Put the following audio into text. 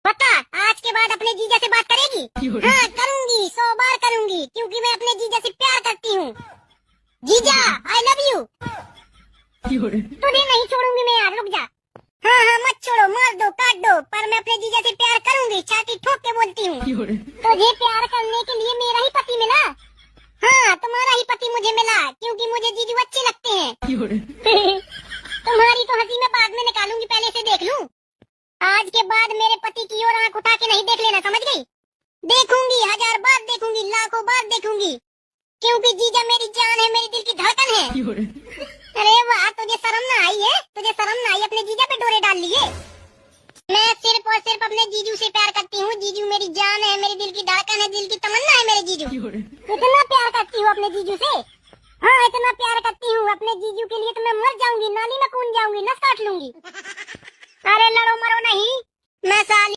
पक्का आज के बाद अपने जीजा से बात करेगी? हाँ करूंगी, 100 बार करूंगी, क्योंकि मैं अपने जीजा से प्यार करती हूँ। जीजा आई लव यू। तुझे नहीं छोड़ूंगी मैं यार, रुक जा। हाँ हाँ मत छोड़ो, मार दो काट दो, पर मैं अपने जीजा से प्यार करूंगी, छाती ठोक के बोलती हूँ। तुझे प्यार करने के लिए मेरा ही पति मिला। हाँ तुम्हारा ही पति मुझे मिला, क्योंकि मुझे जीजू अच्छे लगते हैं। तुम्हारी तो हंसी मैं बाद में निकालूंगी, पहले से देख लूं। आज के बाद मेरे पति की ओर आंख उठा के नहीं देख लेना, समझ गई? देखूंगी, 1000 बार देखूंगी, लाखों बार देखूंगी, क्योंकि जीजा मेरी जान है, मेरी दिल की धड़कन है। अरे वाह, तुझे शर्म ना आई है? तुझे शर्म ना आई? अपने जीजा पे डोरे डाल लिए। मैं सिर्फ और सिर्फ अपने जीजू से प्यार करती हूँ। जीजू मेरी जान है, मेरी दिल की धड़कन है, दिल की तमन्ना है मेरे जीजू। इतना प्यार करती हूँ अपने जीजू से? हाँ इतना प्यार करती हूँ अपने जीजू के लिए तो मैं मर जाऊंगी, नाली में कूद जाऊंगी, नस काट लूंगी। अरे लड़ो मरो नहीं, मैं साली